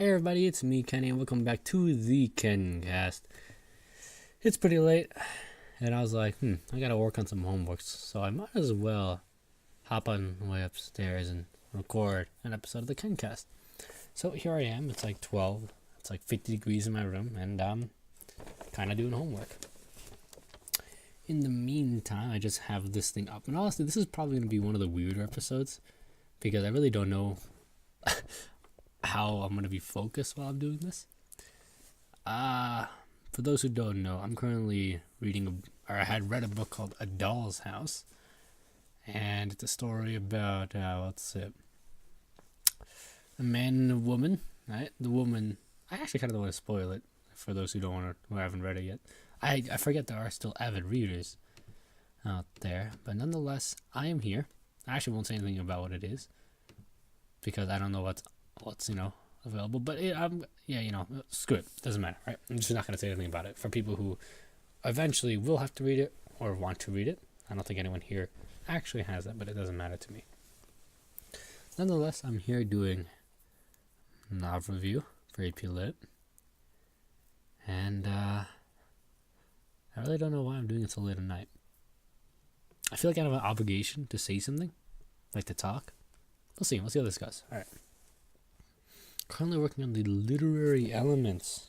Hey everybody, it's me, Kenny, and welcome back to the KenCast. It's pretty late, and I was like, I gotta work on some homework, so I might as well hop on the way upstairs and record an episode of the KenCast. So here I am, it's like 12, it's like 50 degrees in my room, and I'm kind of doing homework. In the meantime, I just have this thing up, and honestly, this is probably going to be one of the weirder episodes, because I really don't know how I'm going to be focused while I'm doing this. For those who don't know, I'm currently I had read a book called A Doll's House, and it's a story about, a man and a woman, right? The woman, I actually kind of don't want to spoil it for those who haven't read it yet. I forget there are still avid readers out there, but nonetheless, I am here. I actually won't say anything about what it is, because I don't know what's available, but screw it, doesn't matter, right? I'm just not going to say anything about it for people who eventually will have to read it or want to read it. I don't think anyone here actually has that, but it doesn't matter to me. Nonetheless, I'm here doing novel review for AP Lit, and I really don't know why I'm doing it so late at night. I feel like I have an obligation to say something, like to talk. We'll see how this goes. Alright. Currently working on the literary elements.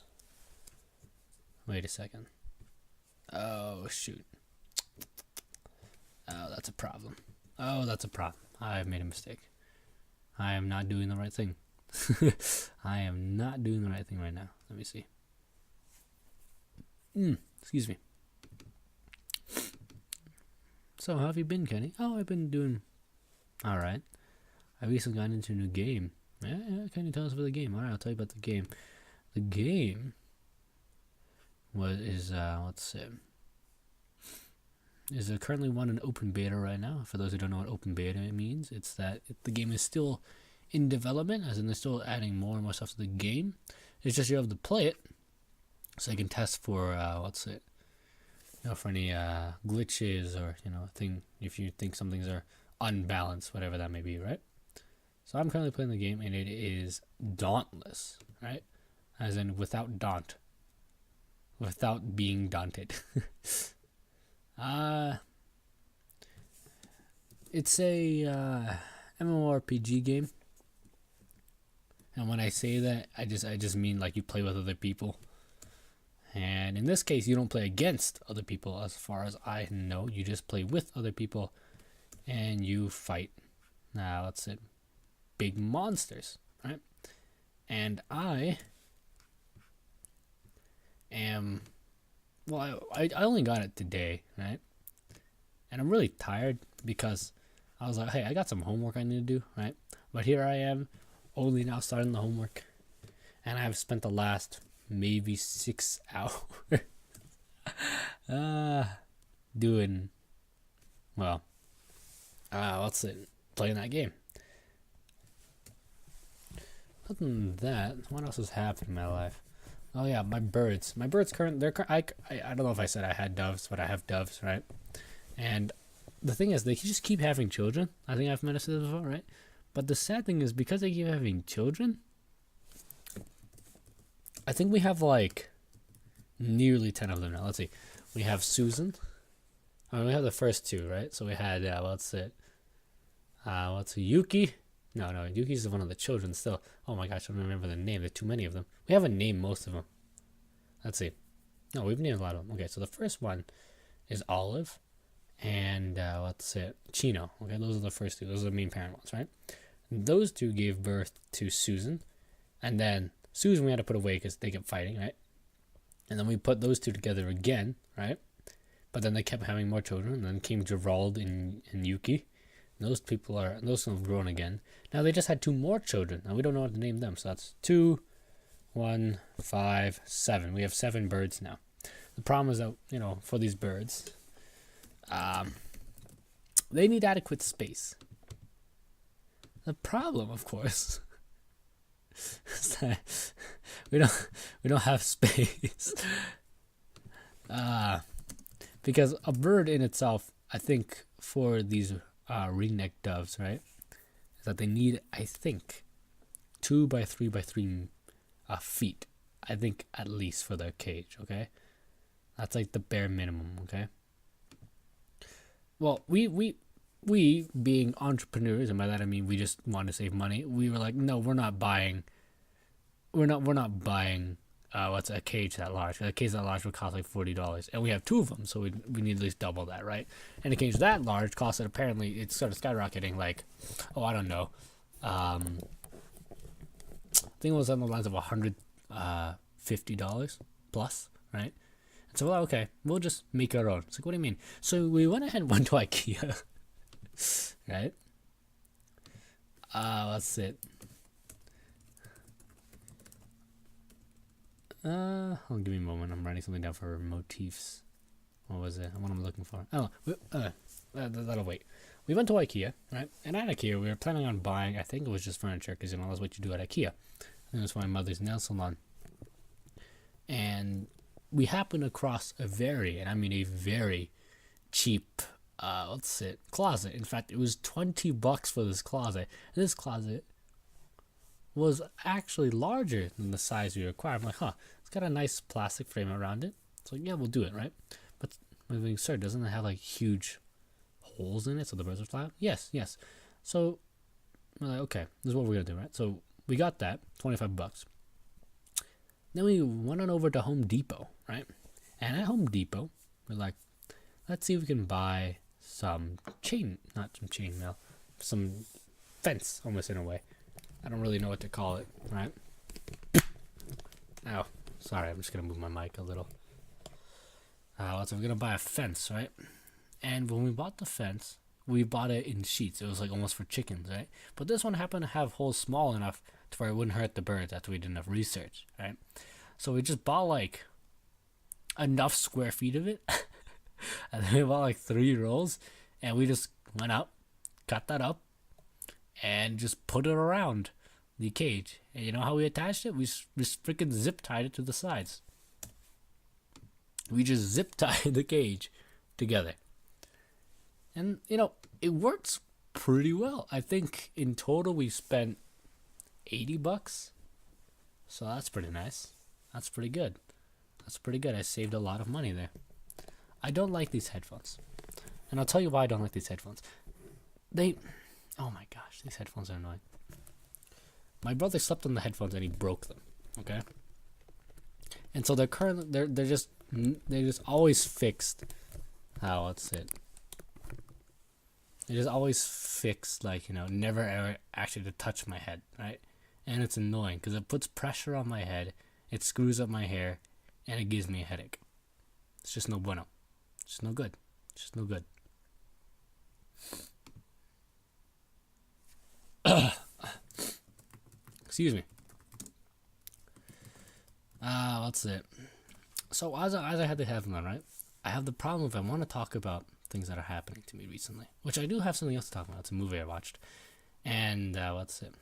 Wait a second. Oh, shoot. Oh, that's a problem. I made a mistake. I am not doing the right thing. I am not doing the right thing right now. Let me see. Excuse me. So, how have you been, Kenny? Oh, I've been doing alright. I recently got into a new game. Yeah, can you tell us about the game? Alright, I'll tell you about the game. The game is currently in open beta right now. For those who don't know what open beta means, it's that the game is still in development, as in they're still adding more and more stuff to the game. It's just you're able to play it, so you can test for for any glitches or if you think some things are unbalanced, whatever that may be, right? So I'm currently playing the game, and it is dauntless, right? As in without being daunted. It's a MMORPG game, and when I say that, I just mean like you play with other people. And in this case, you don't play against other people, as far as I know. You just play with other people, and you fight. Big monsters, right? And I am, I only got it today, right? And I'm really tired because I was like, hey, I got some homework I need to do, right? But here I am, only now starting the homework, and I have spent the last maybe 6 hours doing playing that game. Other than that, what else has happened in my life? Oh yeah, my birds I don't know if I said I had doves, but I have doves, right? And the thing is, they just keep having children. I think I've mentioned this before, right? But the sad thing is, because they keep having children, I think we have like nearly 10 of them now. Let's see. We have Susan. We have the first two, right? So we had Yuki. No, Yuki's one of the children still. Oh my gosh, I don't remember the name. There's too many of them. We haven't named most of them. Let's see. No, we've named a lot of them. Okay, so the first one is Olive, and Chino. Okay, those are the first two. Those are the main parent ones, right? And those two gave birth to Susan, and then Susan we had to put away because they kept fighting, right? And then we put those two together again, right? But then they kept having more children. And then came Gerald and Yuki. And those have grown again. Now they just had 2 more children. Now we don't know what to name them. So that's 2, 1, 5, 7. We have 7 birds now. The problem is that, for these birds, they need adequate space. The problem, of course, is that we don't have space. Because a bird in itself, I think, for these ring-necked doves, right, is that they need, I think, 2 by 3 by 3 feet. I think at least for their cage. Okay, that's like the bare minimum. Okay. Well, we being entrepreneurs, and by that I mean we just want to save money. We were like, no, we're not buying. We're not buying. What's a cage that large? A cage that large would cost like $40, and we have two of them, so we need at least double that, right? And a cage that large costed apparently it's sort of skyrocketing, like, oh, I don't know, I think it was on the lines of $150 plus, right? And so we're like, okay, we'll just make our own. It's like, what do you mean? So we went ahead and went to IKEA, right? That's it. Hold, give me a moment. I'm writing something down for motifs. What was it? What I'm looking for? Oh, that'll wait. We went to IKEA, right? And at IKEA, we were planning on buying. I think it was just furniture, because that's what you do at IKEA. And it was for my mother's nail salon. And we happened across a very cheap, closet. In fact, it was $20 for this closet. And this closet was actually larger than the size we require. I'm like, it's got a nice plastic frame around it. So yeah, we'll do it, right? But sir, doesn't it have like huge holes in it so the birds are fly out? Yes. So we're like, okay, this is what we're gonna do, right? So we got that, $25. Then we went on over to Home Depot, right? And at Home Depot, we're like, let's see if we can buy some some fence, almost in a way. I don't really know what to call it, right? Ow. Sorry, I'm just going to move my mic a little. So we're going to buy a fence, right? And when we bought the fence, we bought it in sheets. It was like almost for chickens, right? But this one happened to have holes small enough to where it wouldn't hurt the birds after we did enough research, right? So we just bought like enough square feet of it. And then we bought like 3 rolls. And we just went out, cut that up, and just put it around the cage. And you know how we attached it? We just freaking zip tied it to the sides. We just zip tied the cage together. And, it works pretty well. I think in total we spent $80. So that's pretty nice. That's pretty good. I saved a lot of money there. I don't like these headphones. And I'll tell you why I don't like these headphones. Oh my gosh, these headphones are annoying. My brother slept on the headphones and he broke them. Okay, and so they're just always fixed. They're just always fixed, like never ever actually to touch my head, right? And it's annoying because it puts pressure on my head, it screws up my hair, and it gives me a headache. It's just no bueno. It's just no good. Excuse me. That's it. So as I had the headphone, right? I have the problem if I want to talk about things that are happening to me recently, which I do have something else to talk about. It's a movie I watched, and what's it?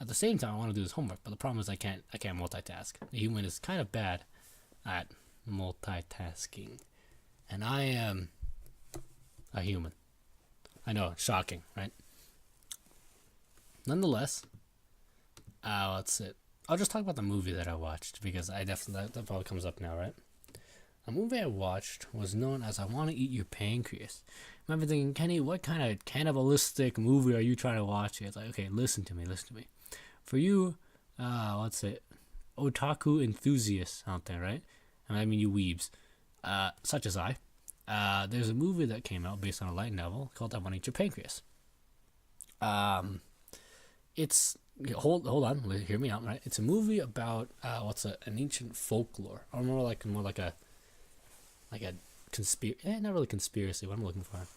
At the same time, I want to do this homework, but the problem is I can't multitask. The human is kind of bad at multitasking, and I am a human. I know, shocking, right? Nonetheless, that's it. I'll just talk about the movie that I watched, because that probably comes up now, right? A movie I watched was known as I Want to Eat Your Pancreas. I remember thinking, Kenny, what kind of cannibalistic movie are you trying to watch? It's like, okay, listen to me. For you, otaku enthusiasts out there, right? I mean, you weebs, such as I. There's a movie that came out based on a light novel called I Want to Eat Your Pancreas. It's hold on, hear me out, right? It's a movie about an ancient folklore, or more like a conspiracy. Not really conspiracy. What I'm looking for.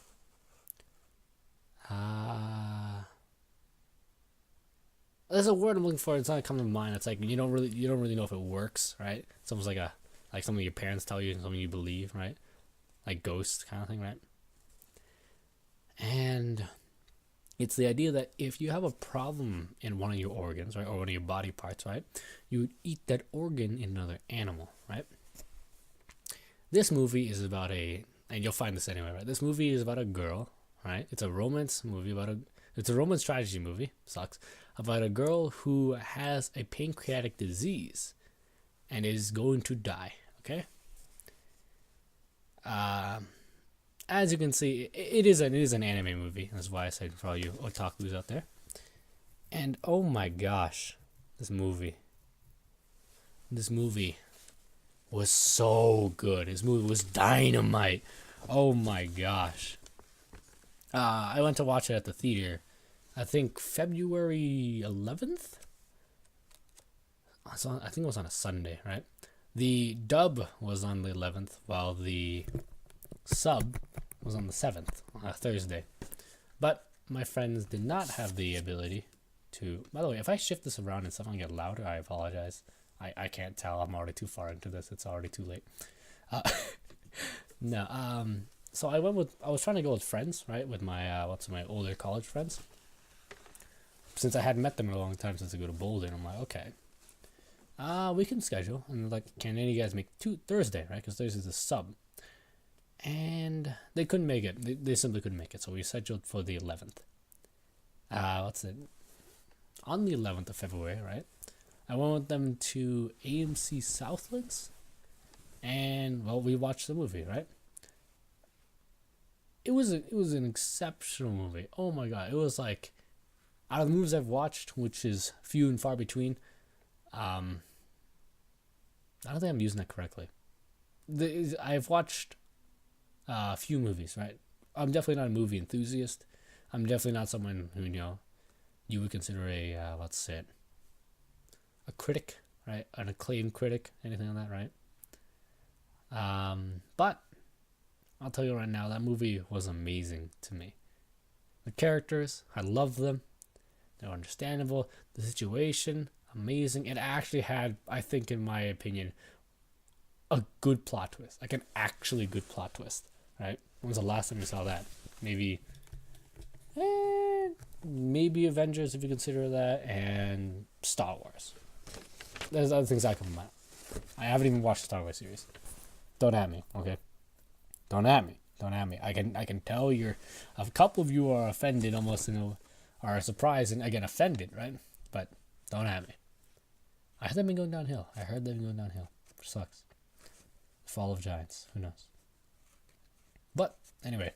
There's a word I'm looking for. It's not coming to mind. It's like you don't really know if it works, right? It's almost like something your parents tell you and something you believe, right? Like ghosts kind of thing, right? And it's the idea that if you have a problem in one of your organs, right, or one of your body parts, right, you would eat that organ in another animal, right? This movie is about and you'll find this anyway, right? This movie is about a girl, right? It's a romance movie about It's a romance tragedy movie. Sucks. About a girl who has a pancreatic disease and is going to die. Okay. As you can see, it is an anime movie. That's why I said for all you otakus out there. And oh my gosh, this movie was so good. This movie was dynamite. Oh my gosh. I went to watch it at the theater. I think February 11th. I think it was on a Sunday, right? The dub was on the 11th, while the sub was on the 7th, on a Thursday. But my friends did not have the ability to... By the way, if I shift this around and something get louder, I apologize. I can't tell. I'm already too far into this. It's already too late. No. So I was trying to go with friends, right? With my my older college friends. Since I hadn't met them in a long time since I go to Boulder, and I'm like, okay. We can schedule. And like, can any of you guys make Thursday, right? Because Thursday's a sub. And they couldn't make it. They simply couldn't make it. So we scheduled for the 11th. On the 11th of February, right? I went with them to AMC Southlands. And, well, we watched the movie, right? It was an exceptional movie. Oh my god. It was like, out of the movies I've watched, which is few and far between, I don't think I'm using that correctly. I've watched a few movies, right? I'm definitely not a movie enthusiast. I'm definitely not someone who, you would consider a critic, right? An acclaimed critic, anything like that, right? But I'll tell you right now, that movie was amazing to me. The characters, I loved them. They're understandable. The situation, amazing. It actually had, I think, in my opinion, a good plot twist. Like an actually good plot twist, right? When was the last time you saw that? Maybe Avengers, if you consider that, and Star Wars. There's other things I can mind. I haven't even watched the Star Wars series. Don't at me, okay? Don't at me. I can tell a couple of you are offended, almost, are surprised and again offended, right? But don't at me. I heard they've been going downhill. Which sucks. Fall of Giants. Who knows? But anyway.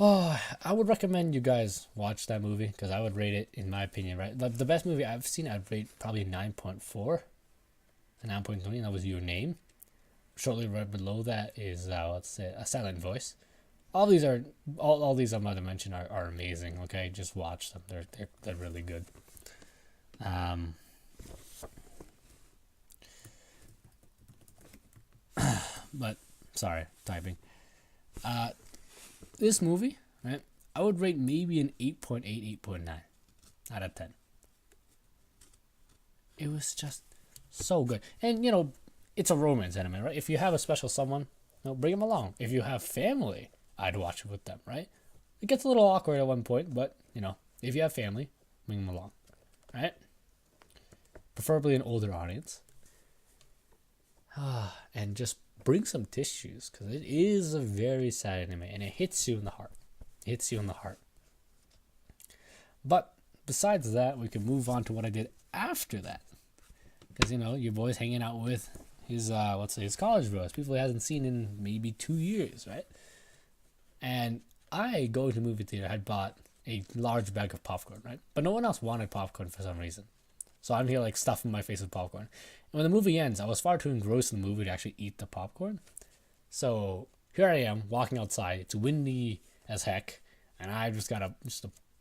Oh, I would recommend you guys watch that movie because I would rate it, in my opinion, right? The best movie I've seen, I'd rate probably 9.4 and 9.3, and that was Your Name. Shortly right below that is A Silent Voice. All these I'm about to mention are amazing. Okay, just watch them. They're really good. But sorry, typing. This movie, right? I would rate maybe an 8.8, 8.9 out of 10. It was just so good, and it's a romance anime, right? If you have a special someone, bring them along. If you have family, I'd watch it with them, right? It gets a little awkward at one point, but, if you have family, bring them along, right? Preferably an older audience. And just bring some tissues, because it is a very sad anime, and it hits you in the heart. But besides that, we can move on to what I did after that. Because, your boy's hanging out with his college bros, people he hasn't seen in maybe 2 years, right? And I, going to the movie theater, had bought a large bag of popcorn, right? But no one else wanted popcorn for some reason. So I'm here like stuffing my face with popcorn. And when the movie ends, I was far too engrossed in the movie to actually eat the popcorn. So here I am walking outside. It's windy as heck, and I just got a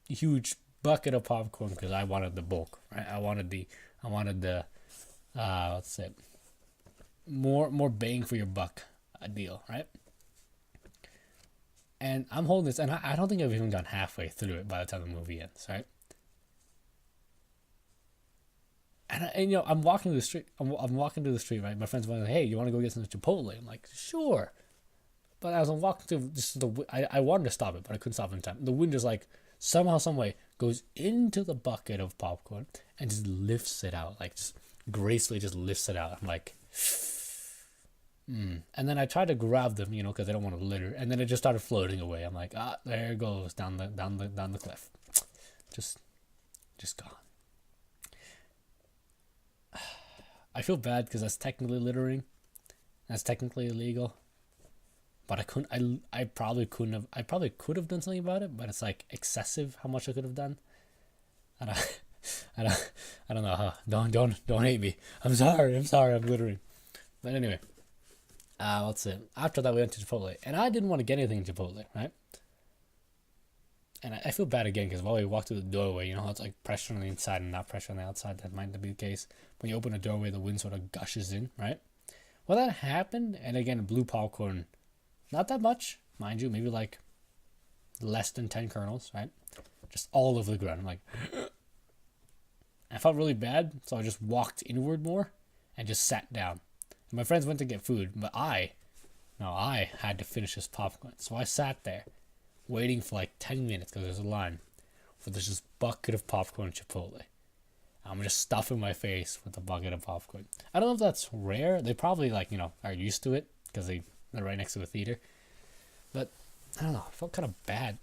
huge bucket of popcorn because I wanted the bulk, right? I wanted the more bang for your buck deal, right? And I'm holding this, and I don't think I've even gone halfway through it by the time the movie ends, right? And I'm walking to the street. I'm walking to the street, right? My friends were like, "Hey, you want to go get some Chipotle?" I'm like, "Sure." But as I'm walking through, I wanted to stop it, but I couldn't stop in time. The wind just somehow, some way, goes into the bucket of popcorn and just lifts it out, just gracefully just lifts it out. I'm like, And then I tried to grab them, because I don't want to litter, and then it just started floating away. I'm like, there it goes down the cliff, just gone. I feel bad because that's technically littering, that's technically illegal, but I couldn't. I probably couldn't have. I probably could have done something about it, but it's like excessive how much I could have done. I don't, I don't know how. Don't hate me. I'm sorry. I'm littering. But anyway. That's it. After that, we went to Chipotle, and I didn't want to get anything in Chipotle, right? And I feel bad again because while we walked through the doorway, how it's like pressure on the inside and not pressure on the outside. That might not be the case. When you open a doorway, the wind sort of gushes in, right? Well, that happened, and again, blue popcorn, not that much, mind you, maybe like less than 10 kernels, right? Just all over the ground. I'm like, I felt really bad, so I just walked inward more and just sat down. My friends went to get food, but I had to finish this popcorn. So I sat there, waiting for like 10 minutes because there's a line for this bucket of popcorn Chipotle. I'm just stuffing my face with a bucket of popcorn. I don't know if that's rare. They probably are used to it because they're right next to the theater. But I don't know. I felt kind of bad.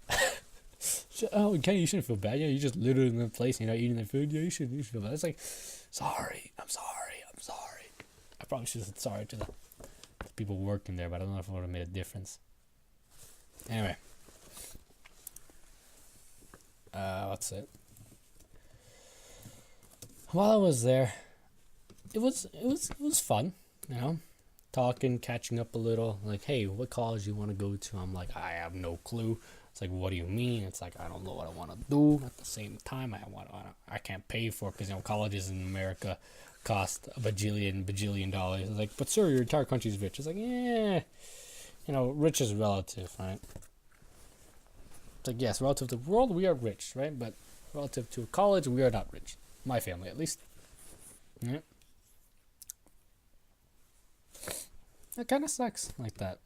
Oh, Kenny, you shouldn't feel bad. Yeah, you just littered in the place and you're not eating the food. Yeah, you should feel bad. It's like, sorry. I'm sorry. I probably should have said sorry to the people working there, but I don't know if it would have made a difference. Anyway. That's it. While I was there, it was fun, talking, catching up a little. Like, hey, what college do you want to go to? I'm like, I have no clue. It's like, what do you mean? It's like, I don't know what I want to do. At the same time, I can't pay for it because colleges in America cost a bajillion dollars. It's like, but sir, your entire country's rich. It's like, yeah, rich is relative, right? It's like, yes, relative to the world, we are rich, right? But relative to college, we are not rich. My family, at least. Yeah. It kind of sucks like that.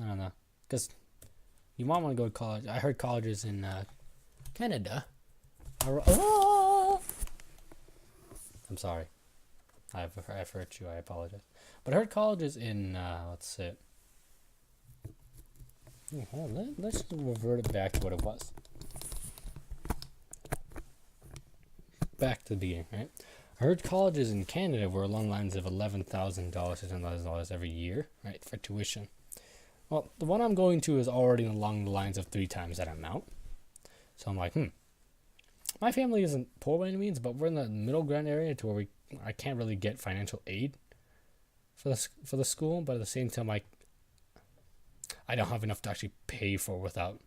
I don't know, because you might want to go to college. I heard colleges in Canada are. I'm sorry. I've hurt you. I apologize. But I heard colleges in let's see. Let's revert it back to what it was. Back to the beginning, right? I heard colleges in Canada were along the lines of $11,000 to $10,000 every year, right, for tuition. Well, the one I'm going to is already along the lines of 3 times that amount. So I'm like, my family isn't poor by any means, but we're in the middle ground area to where I can't really get financial aid for the school, but at the same time, I don't have enough to actually pay for without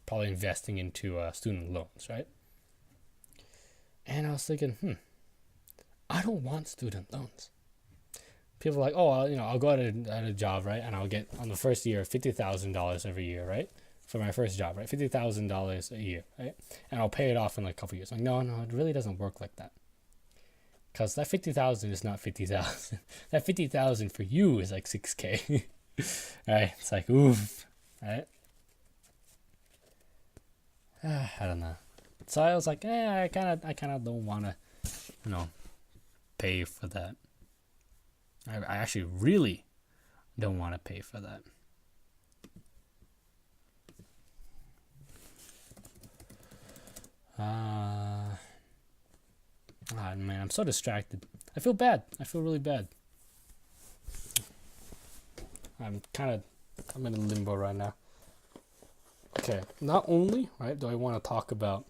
probably investing into student loans, right? And I was thinking, I don't want student loans. People are like, oh, I'll go at a job, right? And I'll get on the first year $50,000 every year, right? For my first job, right? $50,000 a year, right? And I'll pay it off in like a couple years. Like, no, it really doesn't work like that. Because that 50,000 is not 50,000. That 50,000 for you is like 6K, right? It's like, oof, right? I don't know. So I was like, I kind of don't want to, pay for that. I actually really don't want to pay for that. Man, I'm so distracted. I feel bad. I feel really bad. I'm in a limbo right now. Okay, not only, right, do I want to talk about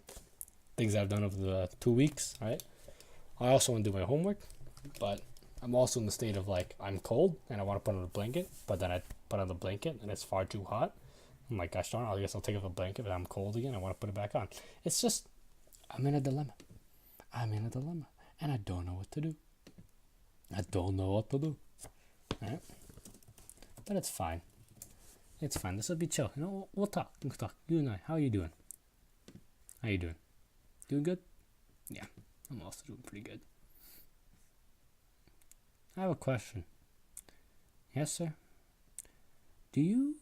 things I've done over the 2 weeks, right? I also want to do my homework, but I'm also in the state of like, I'm cold and I want to put on a blanket, but then I put on the blanket and it's far too hot. I'm like, gosh darn, I guess I'll take off the blanket, but I'm cold again. I want to put it back on. It's just, I'm in a dilemma. And I don't know what to do. Right? But it's fine. This will be chill. We'll talk. You and I. How are you doing? Doing good? Yeah, I'm also doing pretty good. I have a question. Yes, sir? Do you...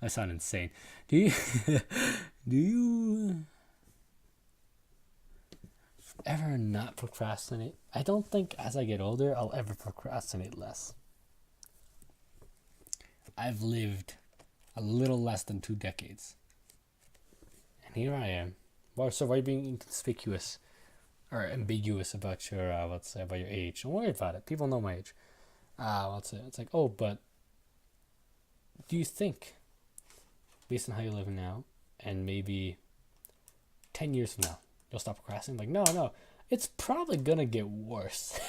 I sound insane. Do you ever not procrastinate? I don't think as I get older, I'll ever procrastinate less. I've lived a little less than 2 decades. And here I am. Well, so why are you being inconspicuous or ambiguous about your, let's say, about your age? Don't worry about it. People know my age. Let's say, it's like, oh, but do you think, based on how you're living now, and maybe 10 years from now, you'll stop procrastinating? Like, no, it's probably gonna get worse.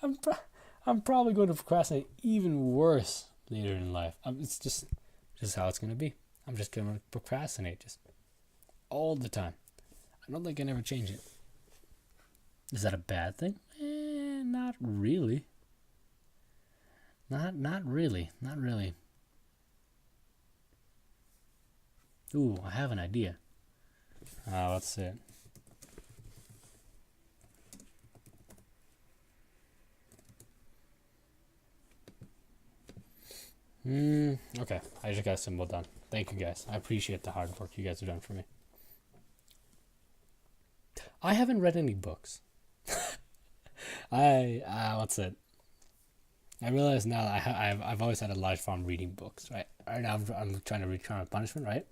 I'm probably going to procrastinate even worse later in life. It's just how it's gonna be. I'm just gonna procrastinate just all the time. I don't think I can ever change it. Is that a bad thing? Not really. Not really. Ooh, I have an idea. Let's see. Okay, I just got a symbol done. Thank you guys. I appreciate the hard work you guys have done for me. I haven't read any books. What's it? I realize now that I've always had a large problem reading books, right? Right now I'm trying to read Crime and Punishment, right?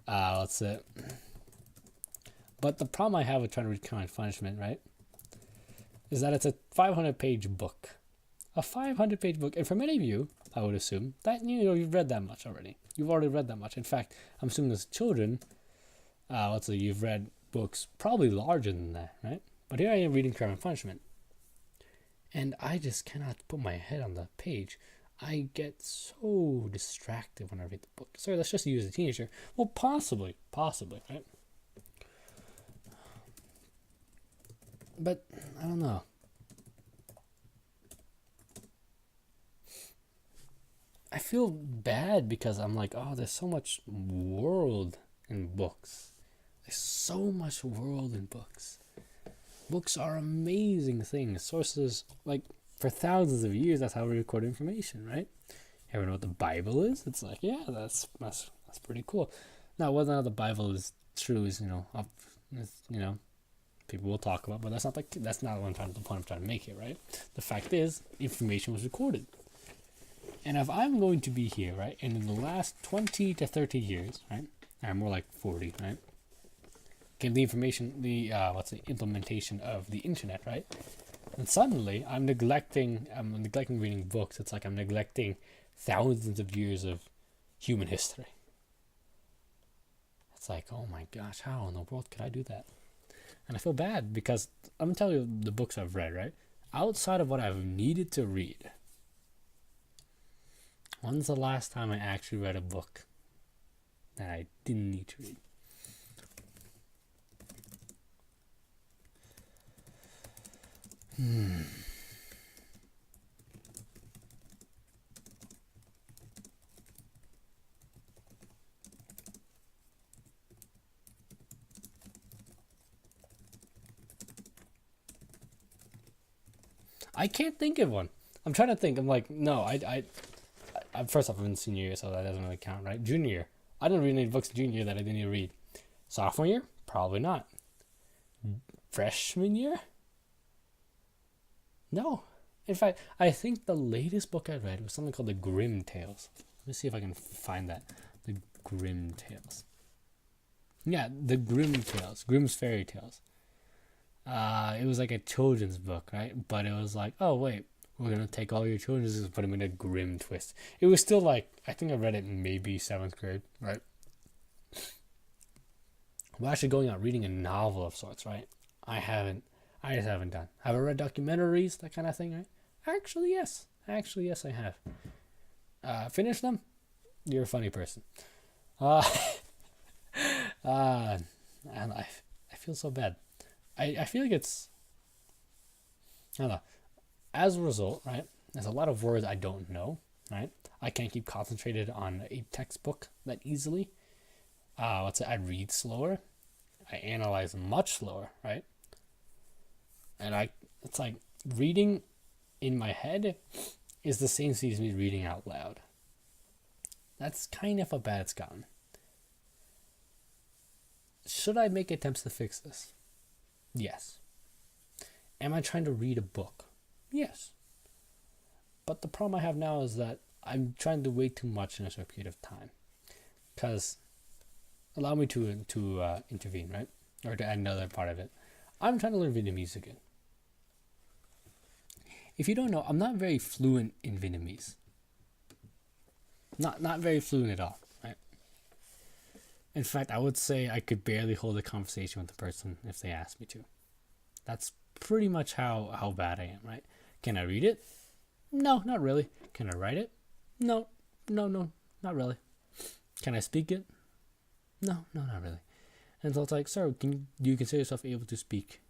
What's it? But the problem I have with trying to read Crime and Punishment, right, is that it's a 500-page book. A 500-page book. And for many of you, I would assume, that you've read that much already. You've already read that much. In fact, I'm assuming as children, you've read books probably larger than that, right? But here I am reading Crime and Punishment. And I just cannot put my head on the page. I get so distracted when I read the book. Sorry, let's just use a teenager. Well, possibly, right? But, I don't know. I feel bad because I'm like, oh, there's so much world in books. There's so much world in books. Books are amazing things. Sources, like, for thousands of years, that's how we record information, right? You ever know what the Bible is? It's like, yeah, that's pretty cool. Now, whether or not the Bible is true is, people will talk about, but that's not the point I'm trying to make here, right? The fact is, information was recorded. And if I'm going to be here, right, and in the last 20 to 30 years, right, or more like 40, right, came the implementation of the internet, right? And suddenly I'm neglecting reading books. It's like I'm neglecting thousands of years of human history. It's like, oh my gosh, how in the world could I do that? And I feel bad because I'm going to tell you the books I've read, right? Outside of what I've needed to read, when's the last time I actually read a book that I didn't need to read? I can't think of one. I'm trying to think. I'm like, no, I first off, I'm in senior year, so that doesn't really count, right? Junior year, I didn't read any books junior year that I didn't need to read. Sophomore year, probably not. Freshman year, no. In fact, I think the latest book I read was something called The Grimm Tales. Let me see if I can find that. The Grimm Tales. Yeah, The Grimm Tales. Grimm's Fairy Tales. It was like a children's book, right? But it was like, oh wait, we're gonna take all your children's and put them in a grim twist. It was still like, I think I read it in maybe 7th grade, right? We're actually going out reading a novel of sorts, right? I just haven't done. Have I read documentaries, that kind of thing, right? Actually, yes, I have. Finish them? You're a funny person. And I feel so bad. I feel like it's, I don't know. As a result, right, there's a lot of words I don't know, right? I can't keep concentrated on a textbook that easily. I read slower. I analyze much slower, right? And it's like reading in my head is the same as me reading out loud. That's kind of how bad it's gotten. Should I make attempts to fix this? Yes. Am I trying to read a book? Yes. But the problem I have now is that I'm trying to wait too much in a short period of time. Because allow me to intervene, right? Or to add another part of it. I'm trying to learn Vietnamese again. If you don't know, I'm not very fluent in Vietnamese. Not very fluent at all, right? In fact, I would say I could barely hold a conversation with a person if they asked me to. That's pretty much how bad I am, right? Can I read it? No, not really. Can I write it? No, not really. Can I speak it? No, not really. And so it's like, sir, do you consider yourself able to speak?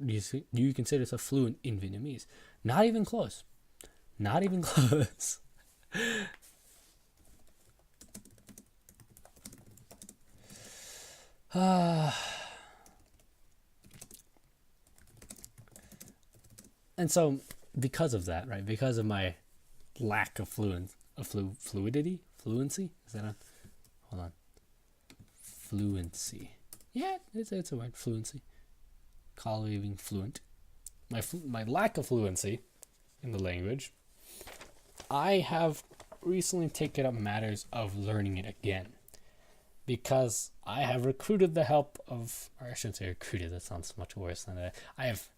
Do you consider yourself fluent in Vietnamese? Not even close. Not even close. And so, because of that, right? Because of my lack of fluency. Is that a? Hold on. Fluency. Yeah, it's a word. Fluency. Being fluent. My lack of fluency in the language. I have recently taken up matters of learning it again, because I have recruited the help of, or I shouldn't say recruited. That sounds much worse than that. I have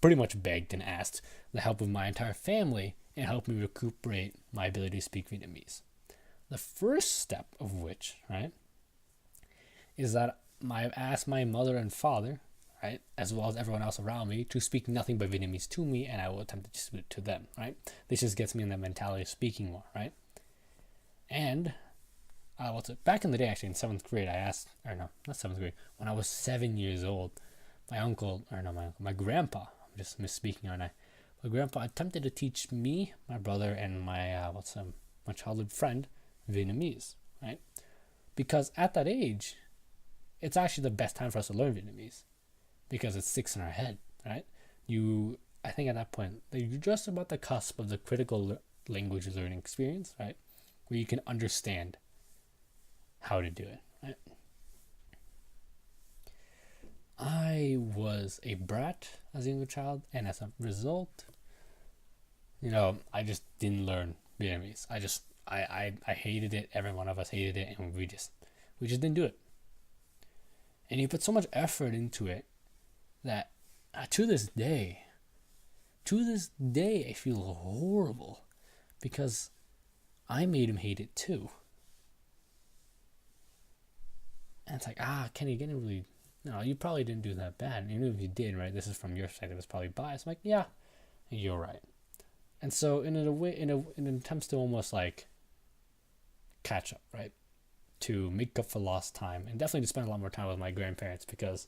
pretty much begged and asked the help of my entire family in helping me recuperate my ability to speak Vietnamese. The first step of which, right, is that I've asked my mother and father, right, as well as everyone else around me, to speak nothing but Vietnamese to me, and I will attempt to speak it to them, right? This just gets me in that mentality of speaking more, right? And back in the day, actually, in 7th grade, I asked, or no, not 7th grade, when I was 7 years old, my grandpa, I'm just misspeaking, aren't I? My grandpa attempted to teach me, my brother, and my childhood friend Vietnamese, right? Because at that age, it's actually the best time for us to learn Vietnamese, because it sticks in our head, right? I think at that point, you're just about the cusp of the critical language learning experience, right? Where you can understand how to do it, right? I was a brat as a younger child, and as a result, I just didn't learn Vietnamese. I hated it. Every one of us hated it, and we just didn't do it. And you put so much effort into it that to this day, I feel horrible because I made him hate it too. And it's like, Kenny, you didn't really, you probably didn't do that bad. And even if you did, right, this is from your side, it was probably biased. I'm like, yeah, you're right. And so in an attempt to almost like catch up, right, to make up for lost time, and definitely to spend a lot more time with my grandparents, because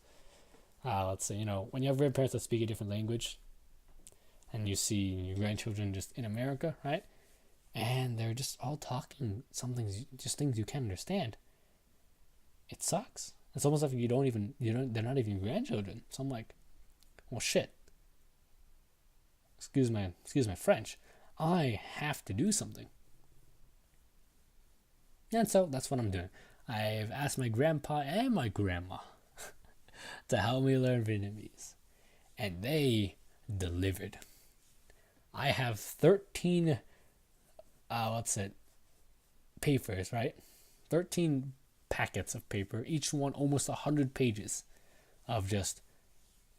let's say, when you have grandparents that speak a different language, and you see your grandchildren just in America, right, and they're just all talking just things you can't understand. It sucks. It's almost like they're not even grandchildren. So I'm like, well, shit. Excuse my French. I have to do something. And so that's what I'm doing. I've asked my grandpa and my grandma to help me learn Vietnamese, and they delivered. I have 13 papers, right? 13 packets of paper, each one almost 100 pages of just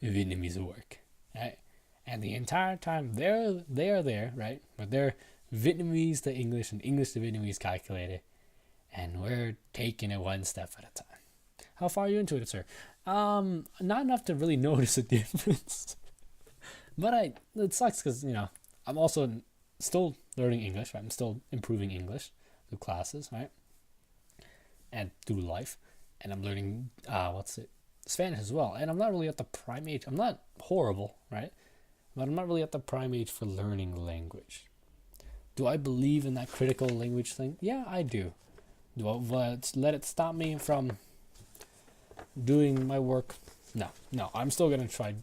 Vietnamese work, right? And the entire time they are there, right, with their Vietnamese to English and English to Vietnamese calculator, and we're taking it one step at a time. How far are you into it, sir? Not enough to really notice a difference. But it sucks because, I'm also still learning English, right? I'm still improving English through classes, right? And through life. And I'm learning, Spanish as well. And I'm not really at the prime age. I'm not horrible, right? But I'm not really at the prime age for learning language. Do I believe in that critical language thing? Yeah, I do. Do I let it stop me from doing my work? No. I'm still going to try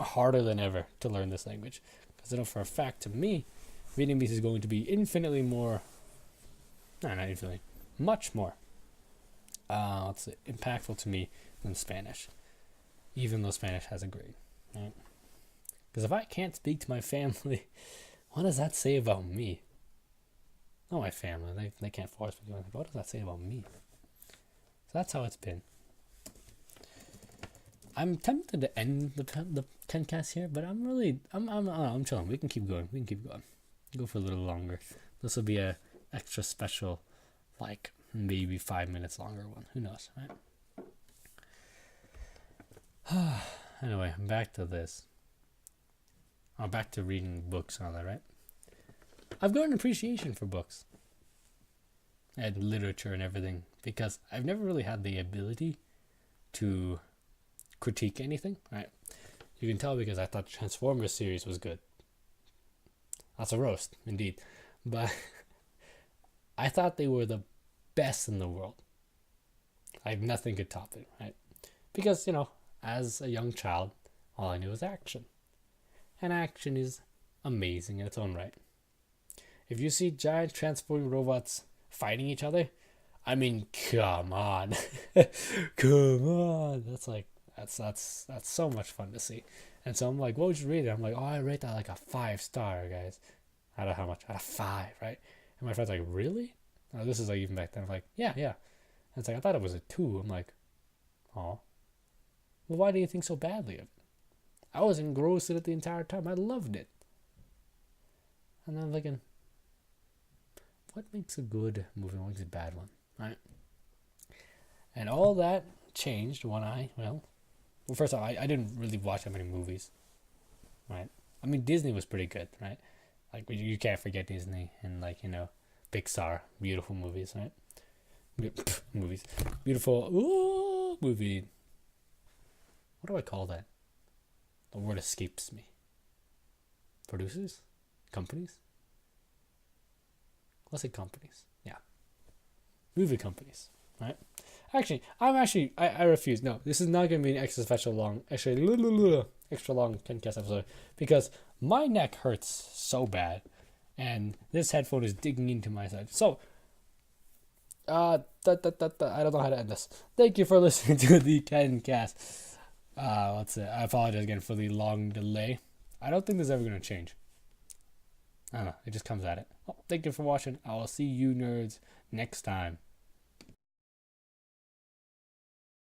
harder than ever to learn this language. Because I know for a fact, to me, Vietnamese is going to be infinitely more, not infinitely, much more, impactful to me than Spanish. Even though Spanish has a grade, right? Because if I can't speak to my family, what does that say about me? Not my family. They can't force me to do anything. But what does that say about me? So that's how it's been. I'm tempted to end the KenCast here, but I'm chilling. We can keep going. Go for a little longer. This will be a extra special, like maybe 5 minutes longer one. Who knows, right? Anyway, back to this. Back to reading books and all that, right? I've got an appreciation for books and literature and everything because I've never really had the ability to critique anything, right? You can tell because I thought the Transformers series was good. That's a roast, indeed. But I thought they were the best in the world. Nothing could top it, right? Because, as a young child, all I knew was action. And action is amazing in its own right. If you see giant transforming robots fighting each other, I mean, come on. Come on. That's so much fun to see. And so I'm like, what would you rate it? I'm like, I rate that like a 5-star, guys. Out of how much? Out of 5, right? And my friend's like, really? Oh, this is like even back then. I'm like, yeah. And it's like, I thought it was a 2. I'm like, oh. Well, why do you think so badly of it? I was engrossed in it the entire time. I loved it. And then I'm thinking, what makes a good movie? What makes a bad one? Right? And all that changed when well, first of all, I didn't really watch that many movies. Right? I mean, Disney was pretty good, right? Like, you can't forget Disney and, Pixar. Beautiful movies, right? Movies. Beautiful movie. What do I call that? The word escapes me. Producers? Companies? Let's say companies. Yeah. Movie companies. Right? I refuse. No, this is not going to be an extra long KenCast episode because my neck hurts so bad and this headphone is digging into my side. So, I don't know how to end this. Thank you for listening to the KenCast. Let's say I apologize again for the long delay. I don't think this is ever going to change. I don't know. It just comes at it. Well, thank you for watching. I will see you nerds next time.